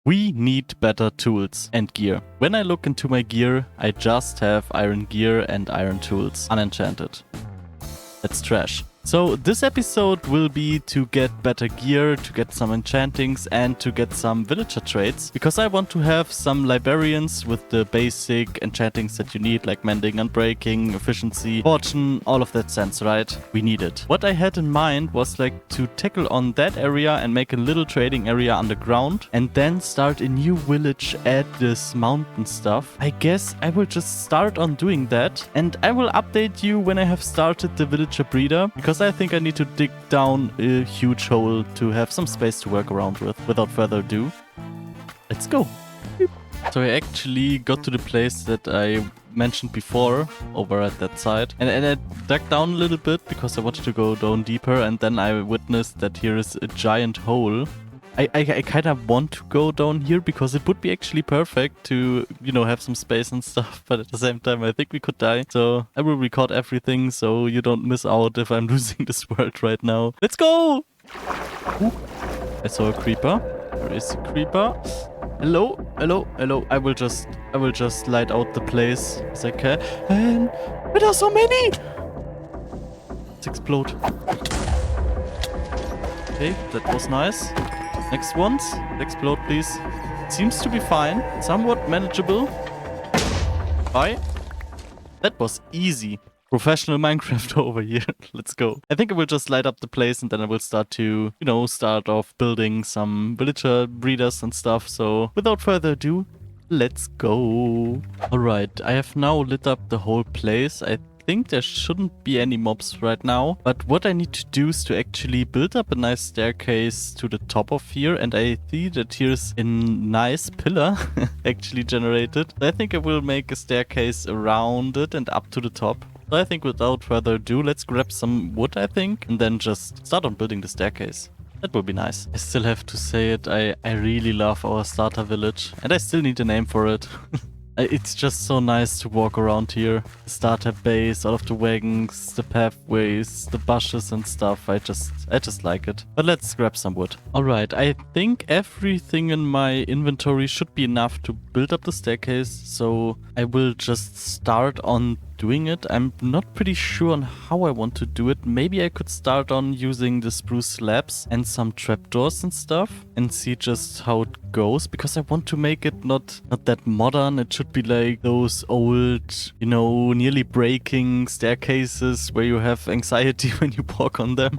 We need better tools and gear. When I look into my gear, I just have iron gear and iron tools, unenchanted. That's trash. So this episode will be to get better gear, to get some enchantings and to get some villager traits, because I want to have some librarians with the basic enchantings that you need, like mending, unbreaking, efficiency, fortune, all of that sense, right? We need it. What I had in mind was like to tackle on that area and make a little trading area underground and then start a new village at this mountain stuff. I guess I will just start on doing that and I will update you when I have started the villager breeder, because I think I need to dig down a huge hole to have some space to work around with. Without further ado, let's go. So I actually got to the place that I mentioned before over at that side, and I dug down a little bit because I wanted to go down deeper, and then I witnessed that here is a giant hole. I kind of want to go down here because it would be actually perfect to, you know, have some space and stuff. But at the same time, I think we could die. So I will record everything so you don't miss out if I'm losing this world right now. Let's go! Ooh, I saw a creeper. Where is the creeper? Hello, hello, hello. I will just light out the place as I can. And there are so many! Let's explode. Okay, that was nice. Next ones. Explode, please. Seems to be fine. Somewhat manageable. Bye. That was easy. Professional Minecraft over here. Let's go. I think I will just light up the place and then I will start to, you know, start off building some villager breeders and stuff. So without further ado, let's go. Alright, I have now lit up the whole place. I think there shouldn't be any mobs right now, but what I need to do is to actually build up a nice staircase to the top of here, and I see that here's a nice pillar actually generated. I think I will make a staircase around it and up to the top. So I think without further ado, let's grab some wood, I think, and then just start on building the staircase. That would be nice. I still have to say it, I really love our starter village, and I still need a name for it. It's just so nice to walk around here. The starter base, all of the wagons, the pathways, the bushes and stuff. I just like it. But let's grab some wood. Alright, I think everything in my inventory should be enough to build up the staircase. So I will just start on doing it. I'm not pretty sure on how I want to do it. Maybe I could start on using the spruce slabs and some trapdoors and stuff and see just how it goes, because I want to make it not that modern. It should be like those old, you know, nearly breaking staircases where you have anxiety when you walk on them.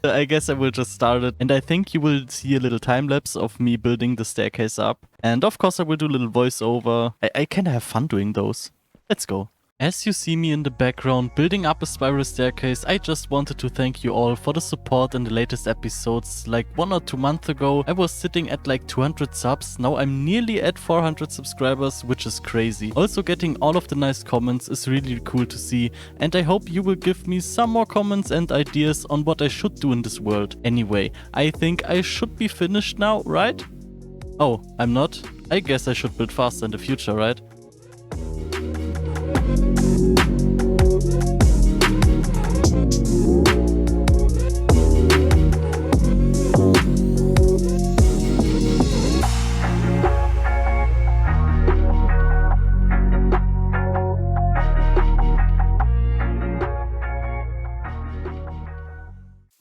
I guess I will just start it, and I think you will see a little time lapse of me building the staircase up, and of course I will do a little voiceover. I kind of have fun doing those. Let's go. As you see me in the background building up a spiral staircase, I just wanted to thank you all for the support in the latest episodes. Like 1 or 2 months ago, I was sitting at like 200 subs. Now I'm nearly at 400 subscribers, which is crazy. Also getting all of the nice comments is really cool to see, and I hope you will give me some more comments and ideas on what I should do in this world. Anyway, I think I should be finished now, right? Oh, I'm not? I guess I should build faster in the future, right?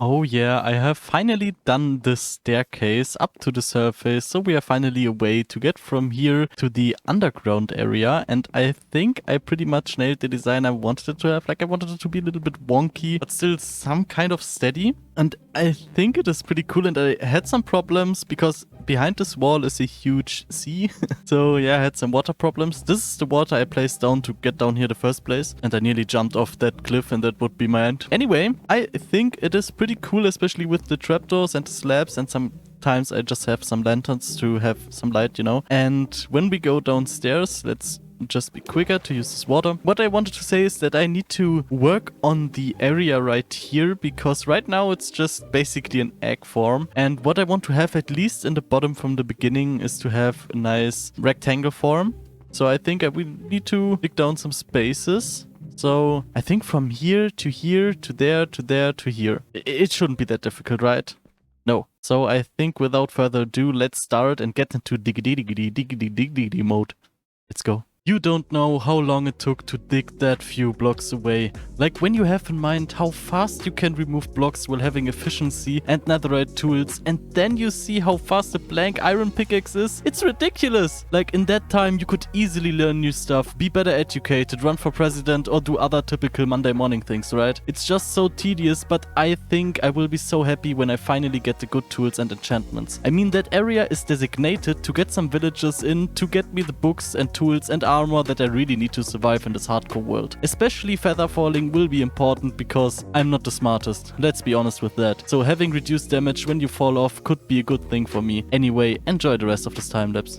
Oh yeah, I have finally done the staircase up to the surface, so we are finally a way to get from here to the underground area, and I think I pretty much nailed the design I wanted it to have. Like, I wanted it to be a little bit wonky, but still some kind of steady, and I think it is pretty cool. And I had some problems because behind this wall is a huge sea. So yeah, I had some water problems. This is the water I placed down to get down here the first place, and I nearly jumped off that cliff and that would be my end. Anyway, I think it is pretty cool, especially with the trapdoors and the slabs, and sometimes I just have some lanterns to have some light, you know. And when we go downstairs, let's just be quicker to use this water. What I wanted to say is that I need to work on the area right here, because right now it's just basically an egg form, and what I want to have, at least in the bottom from the beginning, is to have a nice rectangle form. So I think I will need to dig down some spaces. So I think from here to here to there to there to here. It shouldn't be that difficult, right? No, So I think without further ado, let's start and get into diggity mode. Let's go. You don't know how long it took to dig that few blocks away. Like when you have in mind how fast you can remove blocks while having efficiency and netherite tools, and then you see how fast a blank iron pickaxe is, it's ridiculous. Like in that time you could easily learn new stuff, be better educated, run for president or do other typical Monday morning things, right? It's just so tedious, but I think I will be so happy when I finally get the good tools and enchantments. I mean, that area is designated to get some villagers in, to get me the books and tools and armor that I really need to survive in this hardcore world. Especially feather falling will be important because I'm not the smartest, let's be honest with that. So having reduced damage when you fall off could be a good thing for me. Anyway, enjoy the rest of this time lapse.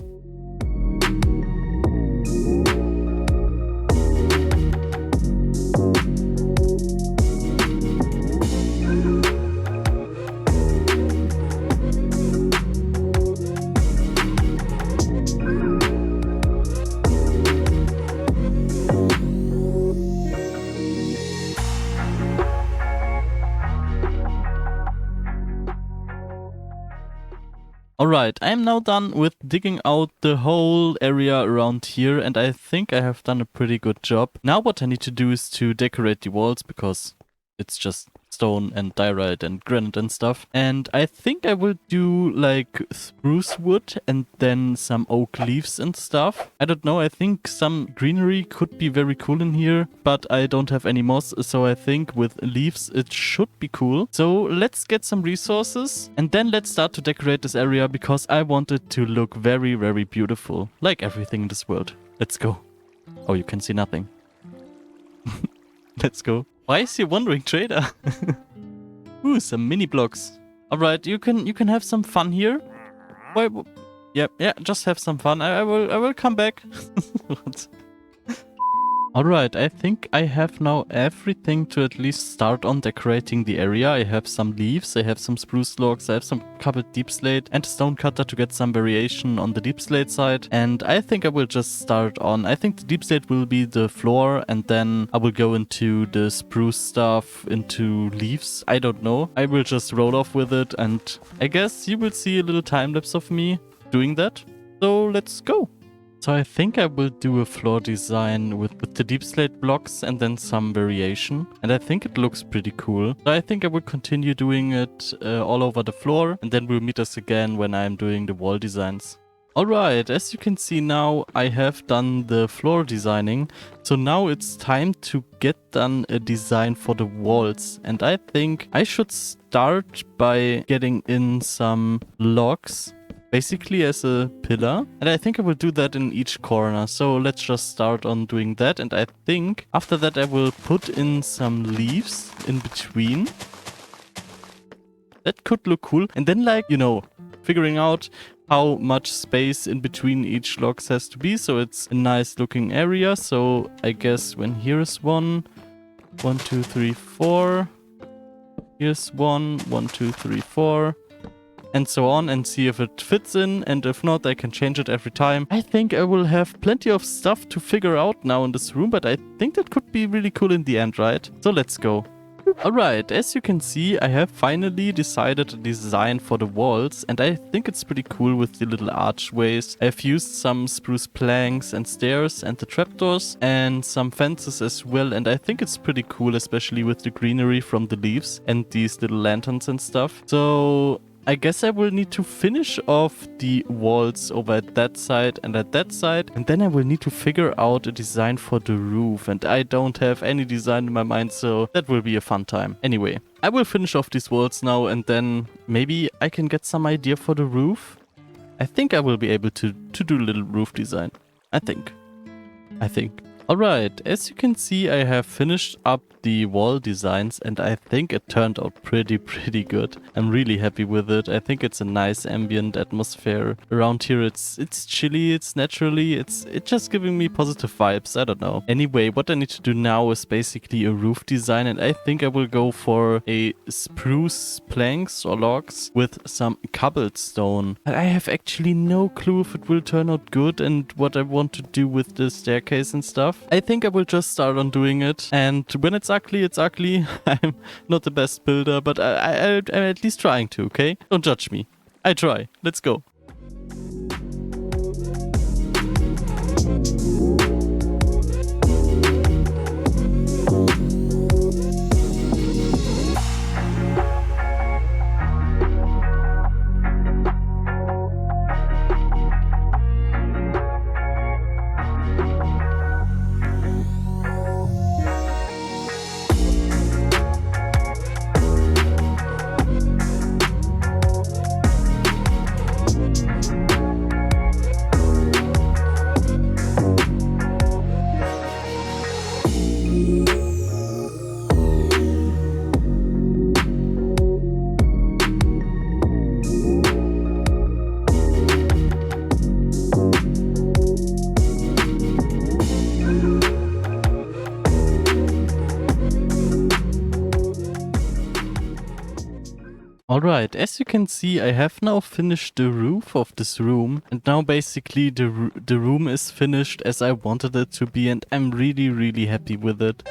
Alright, I am now done with digging out the whole area around here, and I think I have done a pretty good job. Now what I need to do is to decorate the walls, because it's just stone and diorite and granite and stuff. And I think I will do like spruce wood and then some oak leaves and stuff. I don't know, I think some greenery could be very cool in here, but I don't have any moss, so I think with leaves it should be cool. So let's get some resources and then let's start to decorate this area because I want it to look very, very beautiful, like everything in this world. Let's go. Oh, you can see nothing. Let's go. Why is he wandering trader? Ooh, some mini blocks. Alright, you can have some fun here. Why? Yeah, just have some fun. I will come back. Alright, I think I have now everything to at least start on decorating the area. I have some leaves, I have some spruce logs, I have some cobbled deep slate and a stone cutter to get some variation on the deep slate side. And I think I will just start on, I think the deep slate will be the floor and then I will go into the spruce stuff, into leaves. I don't know. I will just roll off with it and I guess you will see a little time lapse of me doing that. So let's go. So I think I will do a floor design with the deep slate blocks and then some variation. And I think it looks pretty cool. So I think I will continue doing it all over the floor. And then we'll meet us again when I'm doing the wall designs. Alright, as you can see now, I have done the floor designing. So now it's time to get done a design for the walls. And I think I should start by getting in some logs. Basically as a pillar, and I think I will do that in each corner. So let's just start on doing that, and I think after that I will put in some leaves in between. That could look cool. And then, like, you know, figuring out how much space in between each logs has to be, so it's a nice looking area. So I guess when here is 1, 2, 3, 4, here's 1, 2, 3, 4, and so on, and see if it fits in, and if not, I can change it every time. I think I will have plenty of stuff to figure out now in this room, but I think that could be really cool in the end, right? So let's go. Alright, as you can see, I have finally decided a design for the walls, and I think it's pretty cool with the little archways. I've used some spruce planks and stairs and the trapdoors and some fences as well, and I think it's pretty cool, especially with the greenery from the leaves and these little lanterns and stuff. So I guess I will need to finish off the walls over at that side and at that side. And then I will need to figure out a design for the roof. And I don't have any design in my mind, so that will be a fun time. Anyway, I will finish off these walls now and then maybe I can get some idea for the roof. I think I will be able to do a little roof design. I think. Alright, as you can see, I have finished up the wall designs and I think it turned out pretty good. I'm really happy with it. I think it's a nice ambient atmosphere. Around here it's chilly, it's naturally, it's just giving me positive vibes, I don't know. Anyway, what I need to do now is basically a roof design, and I think I will go for a spruce planks or logs with some cobblestone. I have actually no clue if it will turn out good and what I want to do with the staircase and stuff. stuff. I think I will just start on doing it. And when it's ugly, it's ugly. I'm not the best builder, but I'm at least trying to, okay? Don't judge me. I try. Let's go. Alright, as you can see, I have now finished the roof of this room, and now basically the room is finished as I wanted it to be, and I'm really happy with it.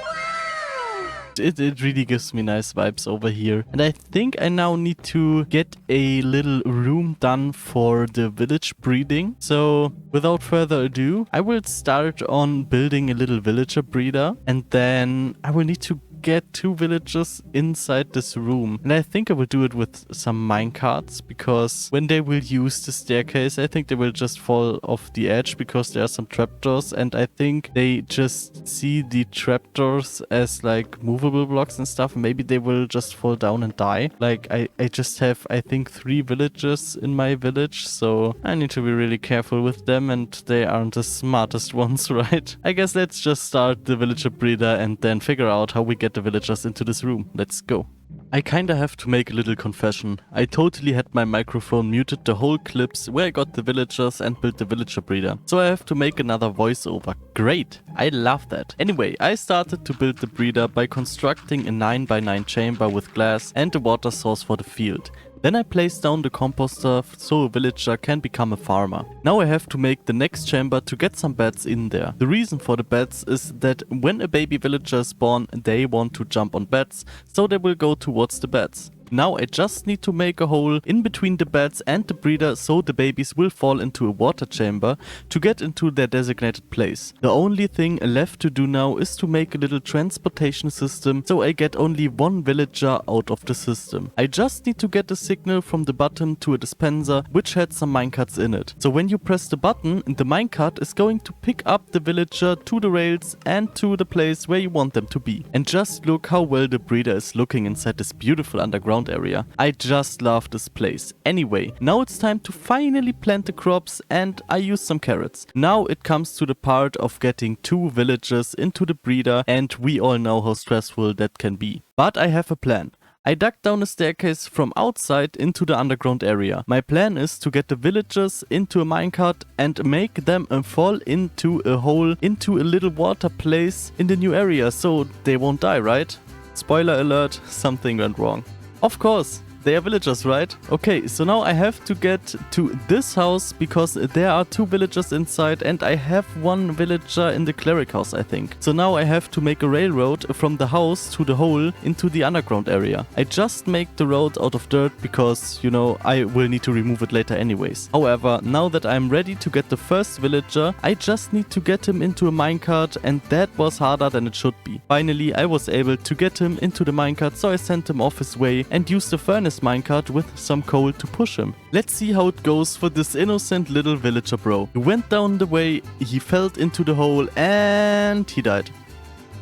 It really gives me nice vibes over here. And I think I now need to get a little room done for the village breeding. So without further ado, I will start on building a little villager breeder, and then I will need to get 2 villagers inside this room. And I think I will do it with some minecarts, because when they will use the staircase, I think they will just fall off the edge because there are some trapdoors, and I think they just see the trapdoors as like movable blocks and stuff. Maybe they will just fall down and die. Like I just have, I think, 3 villagers in my village, so I need to be really careful with them, and they aren't the smartest ones, right? I guess let's just start the villager breeder and then figure out how we get the villagers into this room. Let's go. I kinda have to make a little confession. I totally had my microphone muted the whole clips where I got the villagers and built the villager breeder. So I have to make another voiceover. Great! I love that. Anyway, I started to build the breeder by constructing a 9x9 chamber with glass and a water source for the field. Then I placed down the composter so a villager can become a farmer. Now I have to make the next chamber to get some beds in there. The reason for the beds is that when a baby villager is born, they want to jump on beds, so they will go towards the beds. Now I just need to make a hole in between the beds and the breeder so the babies will fall into a water chamber to get into their designated place. The only thing left to do now is to make a little transportation system so I get only 1 villager out of the system. I just need to get a signal from the bottom to a dispenser which had some minecarts in it. So when you press the button, the minecart is going to pick up the villager to the rails and to the place where you want them to be. And just look how well the breeder is looking inside this beautiful underground area. I just love this place. Anyway, now it's time to finally plant the crops, and I use some carrots. Now it comes to the part of getting 2 villagers into the breeder, and we all know how stressful that can be. But I have a plan. I dug down a staircase from outside into the underground area. My plan is to get the villagers into a minecart and make them fall into a hole, into a little water place in the new area, so they won't die, right? Spoiler alert, something went wrong. Of course, they are villagers, right? Okay, so now I have to get to this house because there are 2 villagers inside and I have 1 villager in the cleric house, I think. So now I have to make a railroad from the house to the hole into the underground area. I just make the road out of dirt because, you know, I will need to remove it later anyways. However, now that I'm ready to get the first villager, I just need to get him into a minecart, and that was harder than it should be. Finally, I was able to get him into the minecart, so I sent him off his way and used the furnace minecart with some coal to push him. Let's see how it goes for this innocent little villager bro. He went down the way, he fell into the hole, and he died.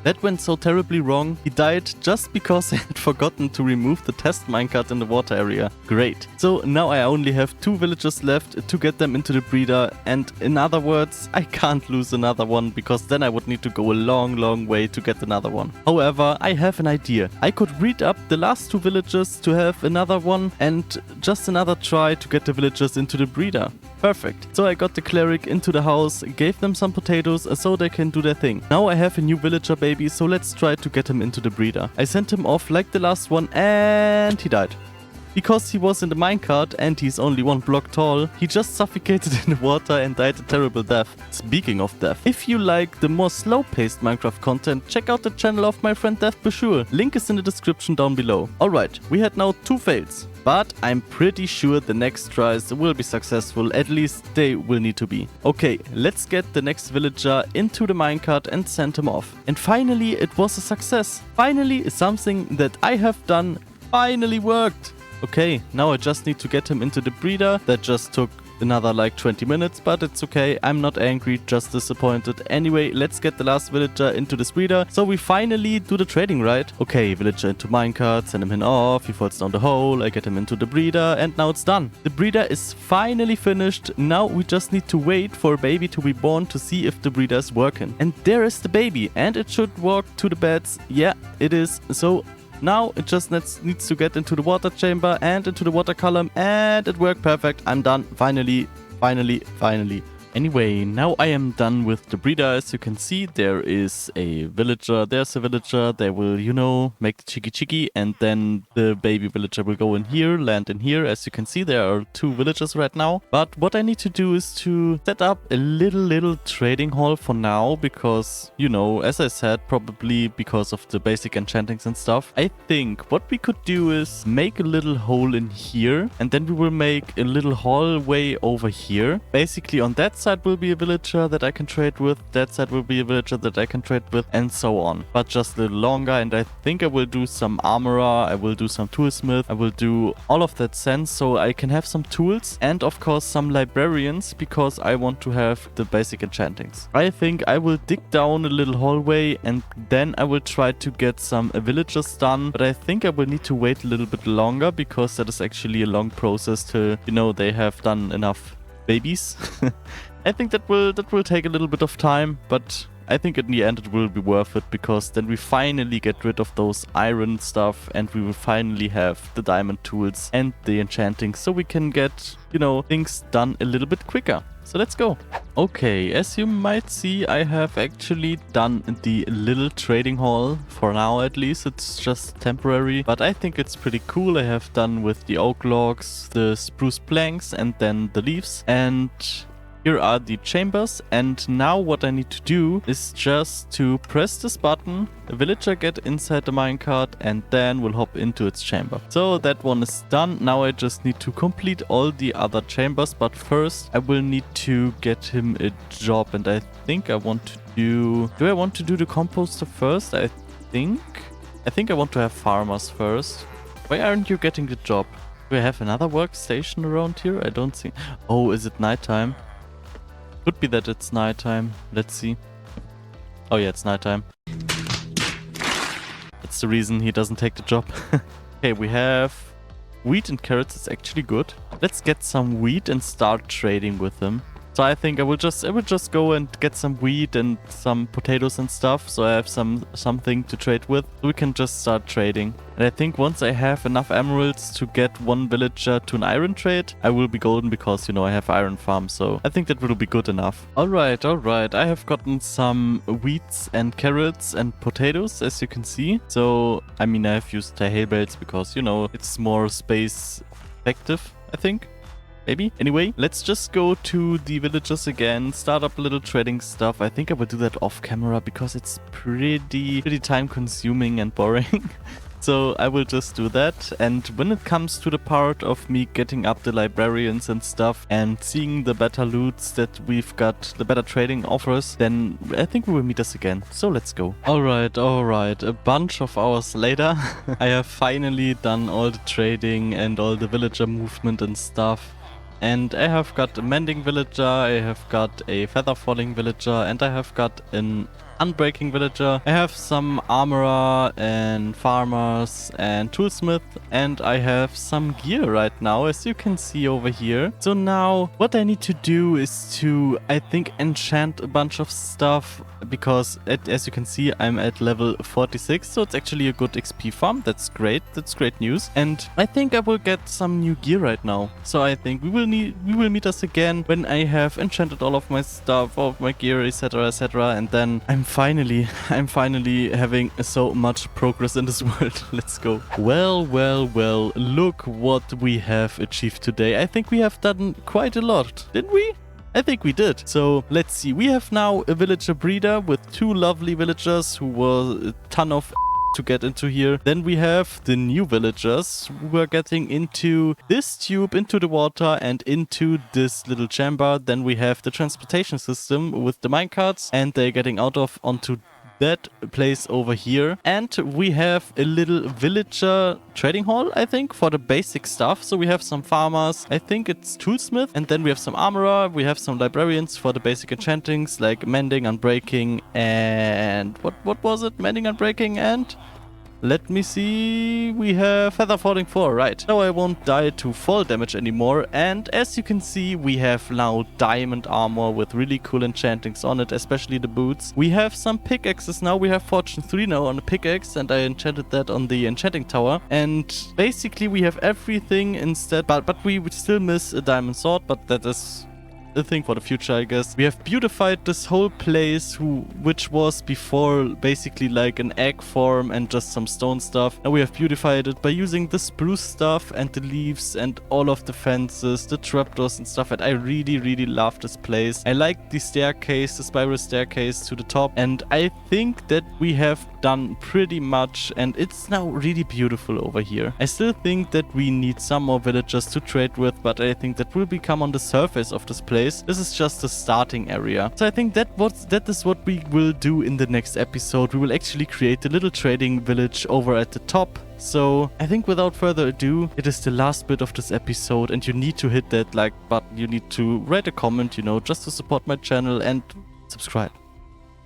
That went so terribly wrong. He died just because I had forgotten to remove the test minecart in the water area. Great. So now I only have 2 villagers left to get them into the breeder, and in other words, I can't lose another one because then I would need to go a long way to get another one. However, I have an idea. I could breed up the last 2 villagers to have another one and just another try to get the villagers into the breeder. Perfect. So I got the cleric into the house, gave them some potatoes so they can do their thing. Now I have a new villager baby, so let's try to get him into the breeder. I sent him off like the last one and he died. because he was in the minecart and he's only 1 block tall, he just suffocated in the water and died a terrible death. Speaking of death, if you like the more slow-paced Minecraft content, check out the channel of my friend Death Bashur. Link is in the description down below. Alright, we had now 2 fails. But I'm pretty sure the next tries will be successful, at least they will need to be. Okay, let's get the next villager into the minecart and send him off. And finally, it was a success. Finally, something that I have done finally worked. Okay, now I just need to get him into the breeder. That just took another like 20 minutes, but it's okay. I'm not angry, just disappointed. Anyway, let's get the last villager into this breeder. So we finally do the trading, right? Okay, villager into minecart, send him in off. He falls down the hole. I get him into the breeder and now it's done. The breeder is finally finished. Now we just need to wait for a baby to be born to see if the breeder is working. And there is the baby and it should walk to the beds. Yeah, it is. So now it just needs to get into the water chamber and into the water column, and it worked perfect. I'm done. Finally. Anyway, now I am done with the breeder. As you can see, there is a villager. There's a villager. They will, you know, make the chicky, and then the baby villager will go in here, land in here. As you can see, there are 2 villagers right now. But what I need to do is to set up a little trading hall for now, because, you know, as I said, probably because of the basic enchantings and stuff. I think what we could do is make a little hole in here, and then we will make a little hallway over here. Basically, on that side will be a villager that I can trade with, that side will be a villager that I can trade with, and so on. But just a little longer, and I think I will do some armorer, I will do some toolsmith, I will do all of that sense, so I can have some tools, and of course some librarians, because I want to have the basic enchantings. I think I will dig down a little hallway, and then I will try to get some villagers done, but I think I will need to wait a little bit longer, because that is actually a long process till, you know, they have done enough babies. I think that will take a little bit of time, but I think in the end it will be worth it, because then we finally get rid of those iron stuff and we will finally have the diamond tools and the enchanting, so we can get, you know, things done a little bit quicker. So let's go. Okay, as you might see, I have actually done the little trading hall. For now at least, it's just temporary, but I think it's pretty cool. I have done with the oak logs, the spruce planks, and then the leaves, and here are the chambers. And now what I need to do is just to press this button, a villager get inside the minecart, and then we'll hop into its chamber. So that one is done. Now I just need to complete all the other chambers, but first I will need to get him a job, and I think I want to do I want to do the composter first? I think I want to have farmers first. Why aren't you getting the job? Do I have another workstation around here? I don't see. Oh, is it nighttime? Could be that it's nighttime. Let's see. Oh yeah, it's nighttime. That's the reason he doesn't take the job. Okay, we have wheat and carrots. It's actually good. Let's get some wheat and start trading with him. So I think I will just go and get some wheat and some potatoes and stuff, so I have something to trade with. So we can just start trading. And I think once I have enough emeralds to get 1 villager to an iron trade, I will be golden, because, you know, I have iron farm, so I think that will be good enough. Alright. I have gotten some wheats and carrots and potatoes, as you can see. So, I mean, I have used the hay bales because, you know, it's more space effective, I think. Maybe. Anyway, let's just go to the villagers again, start up a little trading stuff. I think I will do that off camera, because it's pretty time consuming and boring. So I will just do that. And when it comes to the part of me getting up the librarians and stuff and seeing the better loots that we've got, the better trading offers, then I think we will meet us again. So let's go. Alright. A bunch of hours later, I have finally done all the trading and all the villager movement and stuff. And I have got a mending villager, I have got a feather falling villager, and I have got an unbreaking villager. I have some armorer and farmers and toolsmith, and I have some gear right now, as you can see over here. So now what I need to do is to, I think, enchant a bunch of stuff, because as you can see, I'm at level 46, so it's actually a good XP farm. That's great news. And I think I will get some new gear right now. So I think we will meet us again when I have enchanted all of my stuff, all of my gear, etc, and then I'm Finally, I'm finally having so much progress in this world. Let's go. Well, well, well, look what we have achieved today. I think we have done quite a lot, didn't we? I think we did. So let's see. We have now a villager breeder with 2 lovely villagers who were a ton of to get into here. Then we have the new villagers who are getting into this tube, into the water and into this little chamber. Then we have the transportation system with the minecarts and they're getting out of onto that place over here. And we have a little villager trading hall, I think, for the basic stuff. So we have some farmers, I think it's toolsmith, and then we have some armorer, we have some librarians for the basic enchantings like mending, unbreaking, and what was it? Mending, unbreaking, and let me see, we have feather falling 4, right. Now I won't die to fall damage anymore, and as you can see, we have now diamond armor with really cool enchantings on it, especially the boots. We have some pickaxes now, we have fortune 3 now on the pickaxe, and I enchanted that on the enchanting tower. And basically we have everything instead, but we would still miss a diamond sword, but that is a thing for the future, I guess. We have beautified this whole place, which was before basically like an egg farm and just some stone stuff. Now we have beautified it by using the spruce stuff and the leaves and all of the fences, the trapdoors and stuff. And I really, really love this place. I like the staircase, the spiral staircase to the top. And I think that we have done pretty much, and it's now really beautiful over here. I still think that we need some more villagers to trade with, but I think that will become on the surface of this place. This is just the starting area. So I think that is what we will do in the next episode. We will actually create a little trading village over at the top. So I think without further ado, it is the last bit of this episode, and you need to hit that like button. You need to write a comment, you know, just to support my channel, and subscribe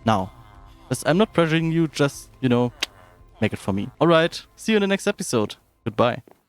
now. I'm not pressuring you, just, you know, make it for me. Alright, see you in the next episode. Goodbye.